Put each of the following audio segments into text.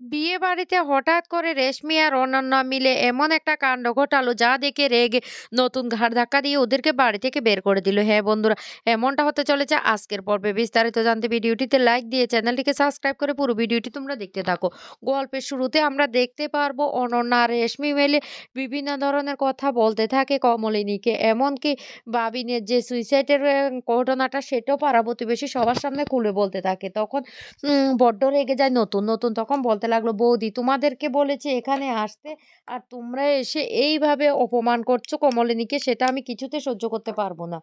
বিয়ে বাড়িতে হঠাৎ করে রেশমি আর অনন্যা মিলে এমন একটা কাণ্ড ঘটালো যা দেখে রেগে নতুন ঘাড় ধাক্কা দিয়ে ওদেরকে বাড়ি থেকে বের করে দিল। হ্যাঁ বন্ধুরা, এমনটা হতে চলেছে আজকের পর্বে। বিস্তারিত জানতে ভিডিওটিতে লাইক দিয়ে চ্যানেলটিকে সাবস্ক্রাইব করে পুরো ভিডিওটি তোমরা দেখতে থাকো। গল্পের শুরুতে আমরা দেখতে পারবো অনন্যা আর রেশমি মিলে বিভিন্ন ধরনের কথা বলতে থাকে কমলিনীকে, এমনকি বাবিনের যে সুইসাইডের ঘটনাটা সেটাও পাড়া প্রতিবেশী সবার সামনে খুলে বলতে থাকে। তখন বড্ড রেগে যায় নতুন। নতুন তখন বলতে লাগলো, "বৌদি তোমাদেরকে বলেছি এখানে আসতে, আর তোমরা এসে এইভাবে অপমান করছো কমলিনীকে, সেটা আমি কিছুতে সহ্য করতে পারবো না।"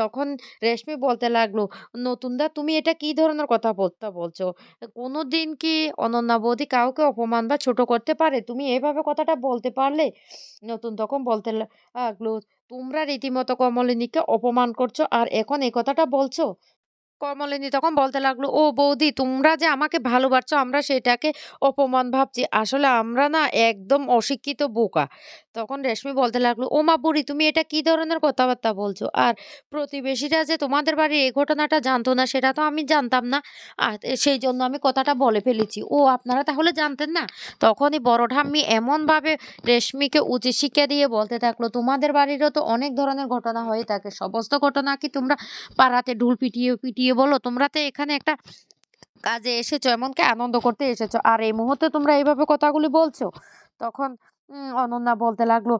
তখন রেশমি বলতে লাগলো, "নতুনদা তুমি এটা কি ধরনের কথাবার্তা বলছো? কোনোদিন কি অনন্যা বৌদি কাউকে অপমান বা ছোট করতে পারে? তুমি এভাবে কথাটা বলতে পারলে?" নতুন তখন বলতে লাগলো, "তোমরা রীতিমতো কমলিনীকে অপমান করছো আর এখন এই কথাটা বলছো?" কমলিনী তখন বলতে লাগলো, "ও বৌদি তোমরা যে আমাকে ভালোবাসছো আমরা সেটাকে অপমান ভাবছি। আসলে আমরা না একদম অশিক্ষিত বোকা।" তখন রেশমি বলতে লাগলো, "ওমা বুড়ি তুমি এটা কি ধরনের কথাবার্তা বলছো? আর প্রতিবেশীরা যে তোমাদের বাড়ির এই ঘটনাটা জানতো না সেটা তো আমি জানতাম না। আর সেইজন্য আমি কথাটা বলে ফেলেছি। ও আপনারা তাহলে জানতেন না?" তখনই বড় ঠাম্মি এমনভাবে রেশমিকে উচিত শিক্ষা দিয়ে বলতে থাকলো, "তোমাদের বাড়িরও তো অনেক ধরনের ঘটনা হয়ে থাকে। সমস্ত ঘটনা কি তোমরা পাড়াতে ঢোল পিটিয়ে, পিটিয়ে বলো? তোমরা তো এখানে একটা কাজে এসেছো, এমনকি আনন্দ করতে এসেছো। আর এই মুহূর্তে তোমরা এইভাবে কথাগুলি বলছো?" তখন অনন্যা বলতে লাগলো,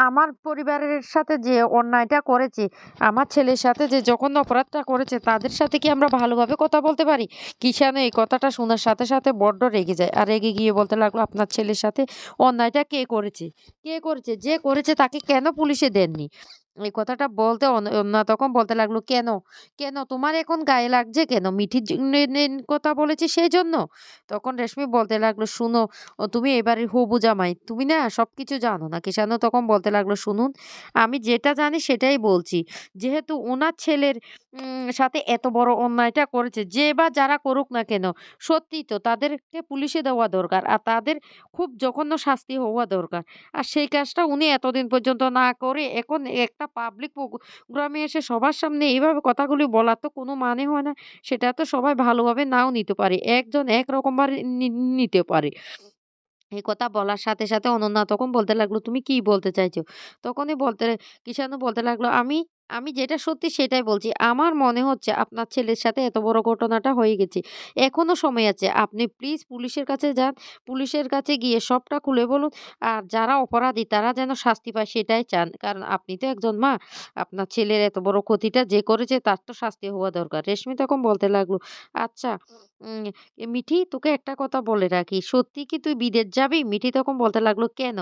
আমার পরিবারের সাথে যে অন্যায়টা করেছে, আমার ছেলের সাথে যে জঘন্য অপরাধটা করেছে, তাদের সাথে কি আমরা ভালোভাবে কথা বলতে পারি?" কিষানও এই কথাটা শোনার সাথে, সাথে বড্ড রেগে যায়। আর রেগে গিয়ে বলতে লাগলো, "আপনার ছেলের সাথে অন্যায়টা কে করেছে? কে করেছে? যে করেছে তাকে কেন পুলিশে দেননি?" এই কথাটা বলতে অন্যা তখন বলতে লাগলো, "কেন? কেন? তোমার এখন গায়ে লাগছে কেন? মিঠির কথা বলেছি সেজন্য?" তখন রেশমি বলতে লাগলো, "শুনো, তুমি এ বাড়ির হবু জামাই। তুমি না সবকিছু জানো না।" কিষানও তখন বলতে লাগলো, "শুনুন, আমি যেটা জানি সেটাই বলছি। যেহেতু উনার ছেলের সাথে এত বড় অন্যায়টা করেছে, যে বা যারা করুক না কেন, সত্যিই তো তাদেরকে পুলিশে দেওয়া দরকার। আর তাদের খুব জঘন্য শাস্তি হওয়া দরকার। আর সেই কাজটা উনি এতদিন পর্যন্ত না করে এখন একটা পাবলিক গ্রামে এসে সবার সামনে এইভাবে কথাগুলি বলার তো কোনো মানে হয় না। সেটা তো সবাই ভালোভাবে নাও নিতে পারে। একজন একরকমভাবে নিতে পারে। এই কথা বলার সাথে, সাথে অনন্যা তখন বলতে লাগলো, "তুমি কি বলতে চাইছো?" তখনই কিষাণু বলতে লাগলো, আমি যেটা সত্যি সেটাই বলছি। আমার মনে হচ্ছে আপনার ছেলের সাথে এত বড় ঘটনাটা হয়ে গেছে। এখনো সময় আছে। আপনি প্লিজ পুলিশের কাছে যান। পুলিশের কাছে গিয়ে সবটা খুলে বলুন। আর যারা অপরাধী তারা যেন শাস্তি পায় সেটাই চান। কারণ আপনি তো একজন মা। আপনার ছেলের এত বড় ক্ষতিটা যে করেছে তার তো শাস্তি হওয়া দরকার।" রেশমি তখন বলতে লাগলো, "আচ্ছা, উম মিঠি তোকে একটা কথা বলে রাখি। সত্যি কি তুই বিদেশ যাবি?" মিঠি তখন বলতে লাগলো, "কেন?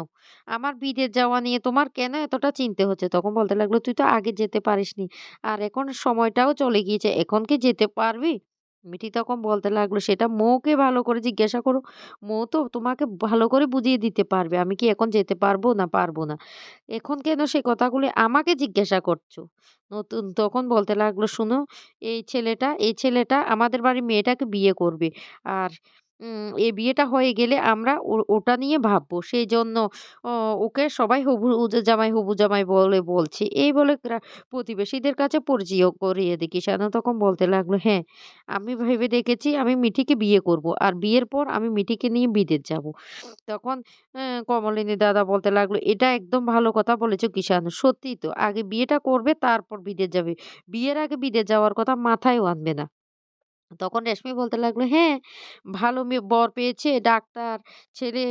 আমার বিদেশ যাওয়া নিয়ে তোমার কেন এতটা চিন্তা হচ্ছে?" তখন বলতে লাগলো, "তুই তো আগে যেতে পারিসনি। আর এখন সময়টাও চলে গিয়েছে। এখন কি যেতে পারবি?" মিঠি তখন বলতে লাগলো, "সেটা মৌকে ভালো করে জিজ্ঞাসা করো। মৌ তো তোমাকে ভালো করে বুঝিয়ে দিতে পারবে। আমি কি এখন যেতে পারবো না পারবো না। এখন কেন সে কথাগুলি আমাকে জিজ্ঞাসা করছো?" নতুন তখন বলতে লাগলো, "শোনো, এই ছেলেটা আমাদের বাড়ির মেয়েটাকে বিয়ে করবে। আর এই বিয়েটা হয়ে গেলে আমরা ওটা নিয়ে ভাববো। সেইজন্য অ ওকে সবাই হবু জামাই বলে বলছে।" এই বলে প্রতিবেশীদের কাছে পরিচয় করিয়ে দিই। কিষানও তখন বলতে লাগলো, "হ্যাঁ, আমি ভেবে দেখেছি আমি মিঠিকে বিয়ে করব। আর বিয়ের পর আমি মিঠিকে নিয়ে বিদেশ যাব।" তখন কমলিনীর দাদা বলতে লাগলো, "এটা একদম ভালো কথা বলেছ কিষান। সত্যিই তো। আগে বিয়েটা করবে তারপর বিদেশ যাবে। বিয়ের আগে বিদেশ যাওয়ার কথা মাথায়ও আনবে না।" তখন রেশমি বলতে লাগলো, "হ্যাঁ, ভালো বর পেয়েছে, ডাক্তার, ছেলে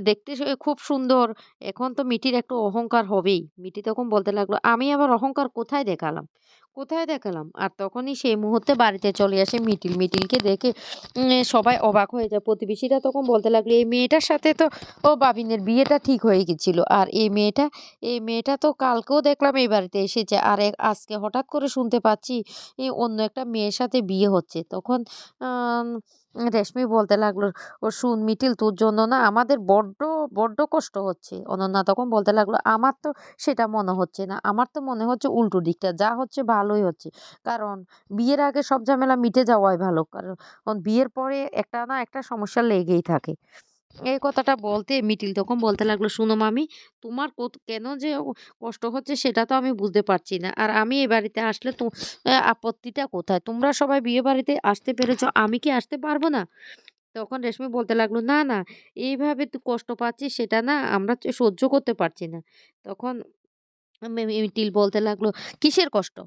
দেখতে খুব সুন্দর। এখন তো মিঠির একটু অহংকার হবেই।" মিঠি তখন বলতে লাগলো, "আমি আবার অহংকার কোথায় দেখালাম? কোথায় দেখালাম?" আর তখনই সেই মুহূর্তে বাড়িতে চলে আসে মিটিল। মিটিলকে দেখে সবাই অবাক হয়ে যায়। প্রতিবেশীরা তখন বলতে লাগলো, "এই মেয়েটার সাথে তো বাবিনের বিয়েটা ঠিক হয়ে গেছিল। আর এই মেয়েটা তো কালকেও দেখলাম এই বাড়িতে এসেছে। আর আজকে হঠাৎ করে শুনতে পাচ্ছি অন্য একটা মেয়ের সাথে বিয়ে হচ্ছে।" তখন আম রেশমি বলতে লাগলো, "শুন মিটিল, তোর জন্য না আমাদের বড্ড, বড্ড কষ্ট হচ্ছে।" অনন্যা তখন বলতে লাগলো, "আমার তো সেটা মনে হচ্ছে না। আমার তো মনে হচ্ছে উল্টো দিকটা। যা হচ্ছে ভালোই হচ্ছে। কারণ বিয়ের আগে সব ঝামেলা মিটে যাওয়াই ভালো। কারণ বিয়ের পরে একটা না একটা সমস্যা লেগেই থাকে।" এই কথাটা বলতে মিটিল তখন বলতে লাগলো, "শুনো মামি, তোমার কেন যে কষ্ট হচ্ছে সেটা তো আমি বুঝতে পারছি না। আর আমি এ বাড়িতে আসলে তো আপত্তিটা কোথায়? তোমরা সবাই বিয়ে বাড়িতে আসতে পেরেছ, আমি কি আসতে পারবো না?" তখন রেশমি বলতে লাগলো, "না, না, এইভাবে তুই কষ্ট পাচ্ছিস সেটা না আমরা সহ্য করতে পারছি না।" তখন মিটিল বলতে লাগলো, "কিসের কষ্ট?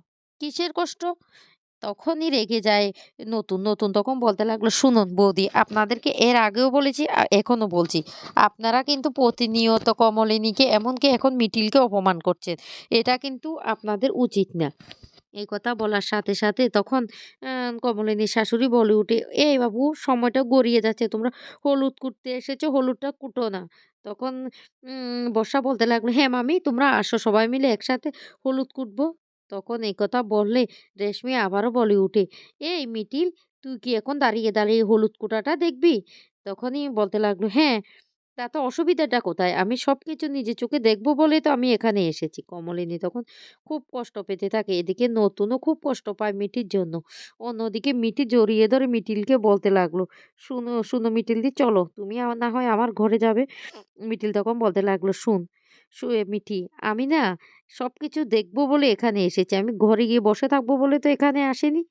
কিসের কষ্ট?" তখনই রেগে যায় নতুন। তখন বলতে লাগলো, "শুনুন বৌদি, আপনাদেরকে এর আগেও বলেছি, এখনো বলছি। আপনারা কিন্তু প্রতিনিয়ত কমলিনীকে এমনকি এখন মিটিলকে অপমান করছেন। এটা কিন্তু আপনাদের উচিত না।" এই কথা বলার সাথে তখন আ কমলিনীর শাশুড়ি বলে উঠে, "এই বাবু, সময়টা গড়িয়ে যাচ্ছে। তোমরা হলুদ কুটতে এসেছো, হলুদটা কুটো না।" তখন বর্ষা বলতে লাগলো, "হ্যাঁ মামি, তোমরা আসো, সবাই মিলে একসাথে হলুদ কুটবো।" তখন এই কথা বললে রেশমি আবারও বলে উঠে, "এই মিটিল, তুই কি এখন দাঁড়িয়ে হলুদ কুটাটা দেখবি?" তখনই বলতে লাগলো, "হ্যাঁ, তাতে অসুবিধাটা কোথায়? আমি সবকিছু নিজের চোখে দেখব বলেই তো আমি এখানে এসেছি।" কমলিনী তখন খুব কষ্ট পেতে থাকে। এদিকে নতুনও খুব কষ্ট পায় মিটির জন্য। অন্যদিকে মিটি জড়িয়ে ধরে মিটিলকে বলতে লাগলো, "শুনো মিটিলদি, চলো। তুমি না হয় আমার ঘরে যাবে।" মিটিল তখন বলতে লাগলো, "শুন, মিঠি, আমি না সবকিছু দেখব বলে এখানে এসেছি। আমি ঘরে গিয়ে বসে থাকবো বলে তো এখানে আসিনি।"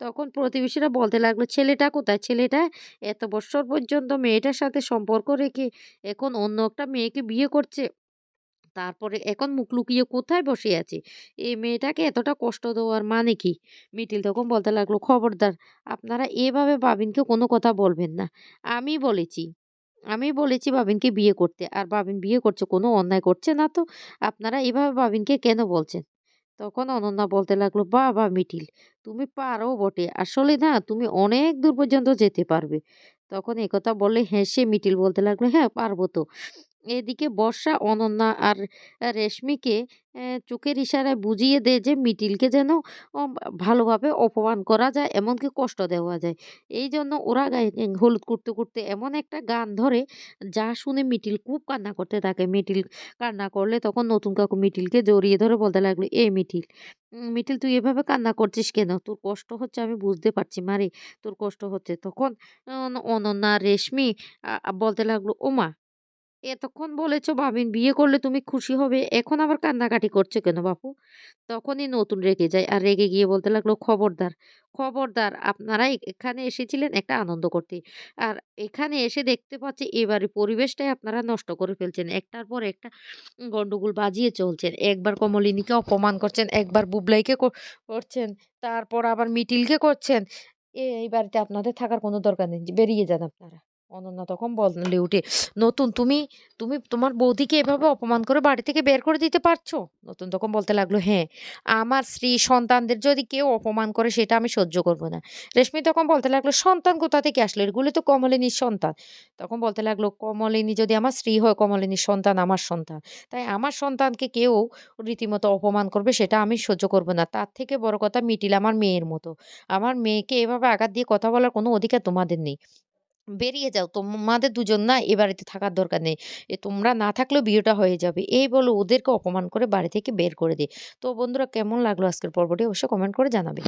তখন প্রতিবেশীরা বলতে লাগলো, "ছেলেটা কোথায়? ছেলেটা এত বৎসর পর্যন্ত মেয়েটার সাথে সম্পর্ক রেখে এখন অন্য একটা মেয়েকে বিয়ে করছে। তারপরে এখন মুখ লুকিয়ে কোথায় বসে আছে? এই মেয়েটাকে এতটা কষ্ট দেওয়ার মানে কি?" মিটিল তখন বলতে লাগলো, "খবরদার! আপনারা এভাবে বাবিনকে কোনো কথা বলবেন না। আমি বলেছি, আমি বলেছি বাবিনকে বিয়ে করতে। আর বাবিন বিয়ে করছে, কোনো অন্যায় করছে না তো। আপনারা এভাবে বাবিনকে কেন বলছেন?" তখন অনন্যা বলতে লাগলো, "বাহ! বাহ! মিঠিল, তুমি পারো বটে। আসলে না তুমি অনেক দূর পর্যন্ত যেতে পারবে।" তখন একথা বলে হেসে মিঠিল বলতে লাগলো, "হ্যাঁ, পারবো তো।" এদিকে বর্ষা অনন্যা আর রেশমিকে চোখের ইশারায় বুঝিয়ে দেয় যে মিটিলকে যেন ভালোভাবে অপমান করা যায়, এমনকি কষ্ট দেওয়া যায়। এইজন্য ওরা হলুদ করতে এমন একটা গান ধরে, যা শুনে মিটিল খুব কান্না করতে থাকে। মিটিল কান্না করলে তখন নতুন কাকু মিটিলকে জড়িয়ে ধরে বলতে লাগলো, "এই মিটিল, মিটিল, তুই এভাবে কান্না করছিস কেন? তোর কষ্ট হচ্ছে আমি বুঝতে পারছি মারে, তোর কষ্ট হচ্ছে।" তখন অনন্যা, রেশমি বলতে লাগলো, "ওমা! এতক্ষণ বলেছ ভাবিন বিয়ে করলে তুমি খুশি হবে। এখন আবার কান্নাকাটি করছো কেন বাপু?" তখনই নতুন রেগে যায়। আর রেগে গিয়ে বলতে লাগলো, "খবরদার! খবরদার! আপনারা এখানে এসেছিলেন একটা আনন্দ করতে। আর এখানে এসে দেখতে পাচ্ছি এবারে পরিবেশটাই আপনারা নষ্ট করে ফেলছেন। একটার পর একটা গন্ডগোল বাজিয়ে চলছেন। একবার কমলিনীকে অপমান করছেন, একবার বুবলাইকে করছেন, তারপর আবার মিটিলকে করছেন। এই বাড়িতে আপনাদের থাকার কোনো দরকার নেই। বেরিয়ে যান আপনারা।" অনন্যা তখন বলে উঠে, "নতুন, তুমি তুমি তোমার বৌদিকে এভাবে অপমান করে বাড়ি থেকে বের করে দিতে পারছো?" নতুন তখন বলতে লাগলো, "হ্যাঁ, আমার স্ত্রী সন্তানদের যদি কেউ অপমান করে সেটা আমি সহ্য করব না।" রেশমি তখন বলতে লাগলো, "সন্তান কোথা থেকে আসলো? এগুলো তো কমলিনীর সন্তান।" তখন বলতে লাগলো, "কমলিনী যদি আমার স্ত্রী হয়, কমলিনীর সন্তান আমার সন্তান। তাই আমার সন্তানকে কেউ রীতিমতো অপমান করবে সেটা আমি সহ্য করব না। তার থেকে বড় কথা, মিটিল আমার মেয়ের মতো। আমার মেয়েকে এভাবে আঘাত দিয়ে কথা বলার কোনো অধিকার তোমাদের নেই। বেরিয়ে যাও। তোমাদের দুজন না এ বাড়িতে থাকার দরকার নেই। তোমরা না থাকলেও বিয়েটা হয়ে যাবে।" এই বলে ওদেরকে অপমান করে বাড়ি থেকে বের করে দেয়। তো বন্ধুরা, কেমন লাগলো আজকের পর্বটি অবশ্যই কমেন্ট করে জানাবে।